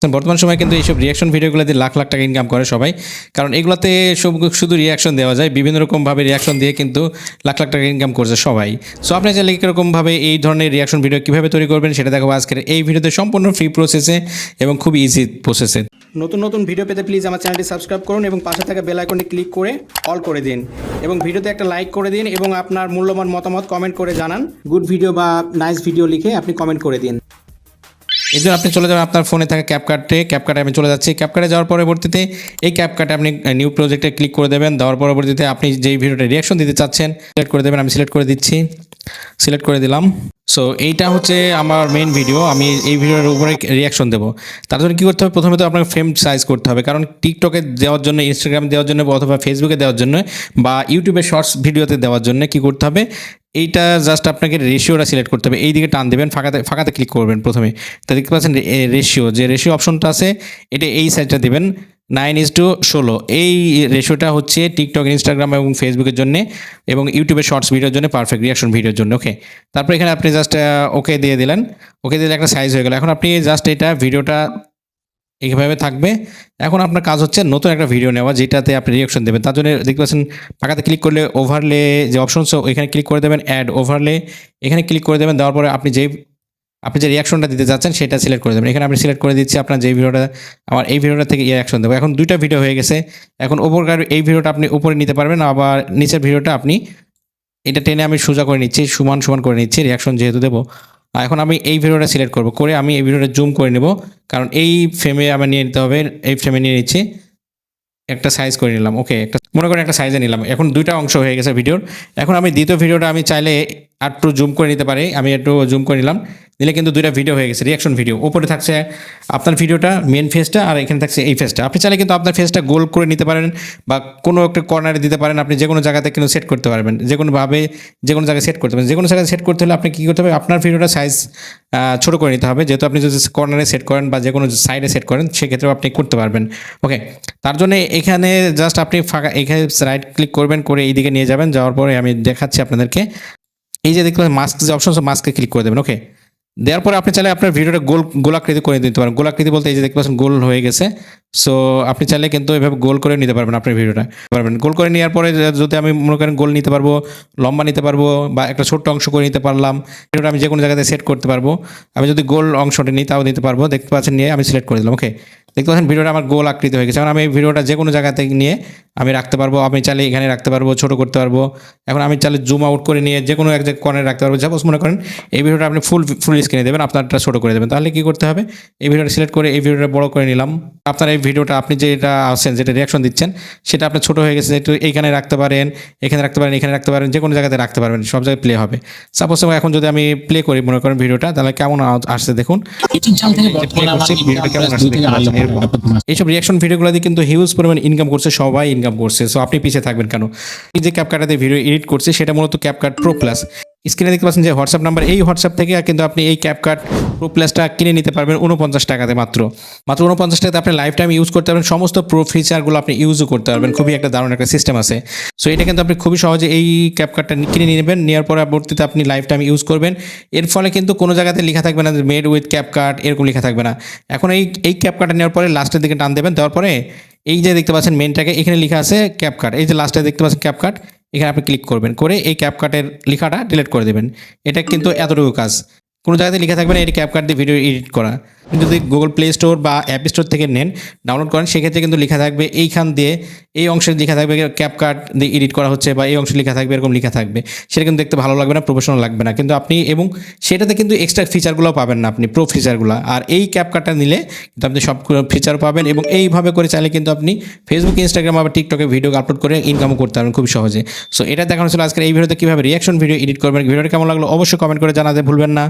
বর্তমান সময়ে কিন্তু এইসব রিয়াকশন ভিডিওগুলো দিয়ে লাখ লাখ টাকা ইনকাম করে সবাই, কারণ এগুলোতে শুধু রিয়াকশন দেওয়া যায়, বিভিন্ন রকমভাবে রিয়াকশন দিয়ে কিন্তু লাখ লাখ টাকা ইনকাম করছে সবাই। সো আপনি চাইলে কীরকমভাবে এই ধরনের রিয়াকশন ভিডিও কীভাবে তৈরি করবেন সেটা দেখাবো আজকের এই ভিডিওতে, সম্পূর্ণ ফ্রি প্রসেসে এবং খুব ইজি প্রসেসে। নতুন নতুন ভিডিও পেতে প্লিজ আমার চ্যানেলটি সাবস্ক্রাইব করুন এবং পাশে থাকা বেল আইকনটি ক্লিক করে অল করে দিন এবং ভিডিওতে একটা লাইক করে দিন এবং আপনার মূল্যবান মতামত কমেন্ট করে জানান। গুড ভিডিও বা নাইস ভিডিও লিখে আপনি কমেন্ট করে দিন। এই জন্য আপনি চলে যাবেন আপনার ফোনে থাকা ক্যাপকাটে আমি চলে যাচ্ছি। ক্যাপকাটে যাওয়ার পরবর্তীতে এই ক্যাপকাটে আপনি নিউ প্রজেক্টে ক্লিক করে দেবেন। দেওয়ার পরবর্তীতে আপনি যেই ভিডিওটা রিয়াকশন দিতে চাচ্ছেন সিলেক্ট করে দেবেন। আমি সিলেক্ট করে দিচ্ছি, সিলেক্ট করে দিলাম। সো এইটা হচ্ছে আমার মেইন ভিডিও, আমি এই ভিডিওর উপরে রিয়াকশন দেবো। তার জন্য কী করতে হবে, প্রথমে তো আপনাকে ফ্রেম সাইজ করতে হবে, কারণ টিকটকে দেওয়ার জন্য, ইনস্টাগ্রামে দেওয়ার জন্য অথবা ফেসবুকে দেওয়ার জন্য বা ইউটিউবে শর্টস ভিডিওতে দেওয়ার জন্য কী করতে হবে, এইটা জাস্ট আপনাকে রেশিওটা সিলেক্ট করতে হবে। এই দিকে টান দেবেন, ফাঁকাতে ক্লিক করবেন প্রথমে। তো দেখতে পাচ্ছেন রেশিও অপশনটা আছে, এটা এই সাইডটা দেবেন 9:16। এই রেশিওটা হচ্ছে টিকটক, ইনস্টাগ্রাম এবং ফেসবুকের জন্য এবং ইউটিউবে শর্টস ভিডিওর জন্য পারফেক্ট, রিয়াকশন ভিডিওর জন্য। ওকে, তারপর এখানে আপনি জাস্ট ওকে দিয়ে দিলেন। ওকে দিলে একটা সাইজ হয়ে গেল। এখন আপনি জাস্ট এটা ভিডিওটা এইভাবে থাকবে। এখন আপনার কাজ হচ্ছে নতুন একটা ভিডিও নেওয়া যেটাতে আপনি রিয়াকশন দেবেন। তার জন্য দেখতে পাচ্ছেন ফাঁকাতে ক্লিক করলে ওভারলে যে অপশন, এখানে ক্লিক করে দেবেন, অ্যাড ওভারলে, এখানে ক্লিক করে দেবেন। দেওয়ার পরে আপনি যে রিয়াকশনটা দিতে যাচ্ছেন সেটা সিলেক্ট করে দেবেন। এখানে আমি সিলেক্ট করে দিচ্ছি আপনার যে ভিডিওটা, আমার এই ভিডিওটা থেকে রিয়াকশন দেবো। এখন দুইটা ভিডিও হয়ে গেছে। এখন ওপরকার এই ভিডিওটা আপনি উপরে নিতে পারবেন, আবার নিচের ভিডিওটা আপনি এটা টেনে আমি সোজা করে নিচ্ছি, সমান করে নিচ্ছি, রিয়াকশন যেহেতু দেবো। এখন আমি এই ভিডিওটা সিলেক্ট করব, করে আমি এই ভিডিওটা জুম করে নেব, কারণ এই ফ্রেমে আমার নিয়ে নিতে হবে। এই ফ্রেমে নিয়ে নিচ্ছি, একটা সাইজ করে নিলাম। ওকে, মনে করেন একটা সাইজে নিলাম। এখন দুইটা অংশ হয়ে গেছে ভিডিওর। এখন আমি দ্বিতীয় ভিডিওটা আমি চাইলে একটু জুম করে নিতে পারি। আমি একটু জুম করে নিলাম, নিলে কিন্তু দুইটা ভিডিও হয়ে গেছে, রিয়াকশন ভিডিও। উপরে থাকছে আপনার ভিডিওটা, মেন ফেসটা, আর এখানে থাকছে এই ফেসটা। আপনি চাইলে কিন্তু আপনার ফেসটা গোল করে নিতে পারেন বা কোনো একটা কর্নারে দিতে পারেন। আপনি যে কোনো জায়গাতে কিন্তু সেট করতে পারবেন, যে কোনোভাবে যে কোনো জায়গায় সেট করতে পারেন। যে কোনো জায়গায় সেট করতে হলে আপনি কী করতে হবে, আপনার ভিডিওটা সাইজ ছোটো করে নিতে হবে। যেহেতু আপনি যদি কর্নারে সেট করেন বা যে কোনো সাইডে সেট করেন, সেক্ষেত্রেও আপনি করতে পারবেন। ওকে, তার জন্য এখানে জাস্ট আপনি এখানে রাইট ক্লিক করবেন, করে এই দিকে নিয়ে যাবেন। যাওয়ার পরে আমি দেখাচ্ছি আপনাদেরকে, এই যে দেখতে পাচ্ছেন মাস্ক যে অপশন, মাস্কে ক্লিক করে দেবেন। ওকে, দেওয়ার পরে আপনি চাইলে আপনার ভিডিওটা গোলাকৃতি করে দিতে পারেন। গোলাকৃতি বলতে এই যে দেখতে পাচ্ছেন গোল হয়ে গেছে। সো আপনি চাইলে কিন্তু এভাবে গোল করে নিতে পারবেন আপনার ভিডিওটা। গোল করে নেওয়ার পরে যদি আমি মনে করেন গোল নিতে পারবো, লম্বা নিতে পারবো, বা একটা ছোট্ট অংশ করে নিতে পারলাম, ভিডিওটা আমি যে কোনো জায়গাতে সেট করতে পারবো। আমি যদি গোল অংশটা নিই তাও নিতে পারবো। দেখতে পাচ্ছেন, নিয়ে আমি সিলেক্ট করে দিলাম। ওকে, দেখতে পাচ্ছেন ভিডিওটা আমার গোল আকৃতি হয়ে গেছে। এখন আমি এই ভিডিওটা যে কোনো জায়গাতে নিয়ে আমি রাখতে পারবো। আমি চাইলে এখানে রাখতে পারবো, ছোটো করতে পারবো। এখন আমি চাইলে জুম আউট করে নিয়ে যে কোনো এক জায়গায় কর্নারে রাখতে পারবো। সাপোজ মনে করেন এই ভিডিওটা আপনি ফুল স্ক্রিনে দেবেন, আপনারটা ছোটো করে দেবেন। তাহলে কী করতে হবে, এই ভিডিওটা সিলেক্ট করে এই ভিডিওটা বড় করে নিলাম। আপনার এই ভিডিওটা আপনি যেটা আছেন, যেটা রিয়াকশন দিচ্ছেন, সেটা আপনার ছোটো হয়ে গেছে, একটু এইখানে রাখতে পারেন, এখানে রাখতে পারেন, এখানে রাখতে পারেন, যে কোনো জায়গাতে রাখতে পারবেন, সব জায়গায় প্লে হবে। সাপোজ এখন যদি আমি প্লে করি মনে করেন ভিডিওটা, তাহলে কেমন আসছে দেখুন। এইসব রিয়াকশন ভিডিওগুলো দিয়ে কিন্তু হিউজ পরিমাণ ইনকাম করছে, সবাই ইনকাম করছে। সো আপনি পিছিয়ে থাকবেন কেন? এই যে ক্যাপকাটে ভিডিও এডিট করছে, সেটা মূলত ক্যাপকাট প্রো প্লাস। স্ক্রিনে দেখতে পাচ্ছেন যে হোয়াটসঅ্যাপ নাম্বার, এই হোয়াটসঅ্যাপ থেকে কিন্তু আপনি এই ক্যাপকাট প্রো প্লাসটা কিনে নিতে পারবেন 49 টাকাতে, মাত্র 49 টাকাতে আপনি লাইফ টাইম ইউজ করতে পারবেন। সমস্ত প্রো ফিচারগুলো আপনি ইউজও করতে পারবেন। খুবই একটা দারুণ একটা সিস্টেম আছে। সো এটা কিন্তু আপনি খুবই সহজে এই ক্যাপকাটটা কিনে নেবেন, নেওয়ার পরবর্তীতে আপনি লাইফ টাইম ইউজ করবেন। এর ফলে কিন্তু কোনো জায়গাতে লেখা থাকবে না মেড উইথ ক্যাপকাট, এরকম লেখা থাকবে না। এখন এই ক্যাপকাটটা নেওয়ার পরে লাস্টের দিকে টান দেবেন। দেওয়ার পরে এই যে দেখতে পাচ্ছেন মেনটাকে, এখানে লেখা আছে ক্যাপকাট, এই যে লাস্টে দেখতে পাচ্ছেন ক্যাপকাট, এখানে আপনি ক্লিক করবেন, করে এই ক্যাপকাটের লেখাটা ডিলিট করে দেবেন। এটা কিন্তু এতটুকু কাজ। কোনো জায়গাতে লেখা থাকবে না এটি ক্যাপকাট দিয়ে ভিডিও এডিট করা। যদি গুগল প্লে স্টোর বা অ্যাপ স্টোর থেকে নেন, ডাউনলোড করেন, সেক্ষেত্রে কিন্তু লেখা থাকবে এইখান দিয়ে, এই অংশে লেখা থাকবে ক্যাপকাট দিয়ে এডিট করা হচ্ছে, বা এই অংশে লেখা থাকবে, এরকম লেখা থাকবে। সেটা কিন্তু দেখতে ভালো লাগবে না, প্রফেশনাল লাগবে না। কিন্তু আপনি এবং সেটাতে কিন্তু এক্সট্রা ফিচারগুলো পাবেন না, আপনি প্রো ফিচারগুলো। আর এই ক্যাপকাটটা নিলে কিন্তু আপনি সব ফিচার পাবেন, এবং এইভাবে করে চাইলে কিন্তু আপনি ফেসবুক, ইনস্টাগ্রাম বা টিকটকে ভিডিও আপলোড করে ইনকামও করতে পারবেন খুব সহজে। সো এটা দেখানো ছিল আজকের এই ভিডিওতে, কীভাবে রিয়াকশন ভিডিও এডিট করবেন। ভিডিওটা কেমন লাগলো অবশ্যই কমেন্ট করে জানাতে ভুলবেন না।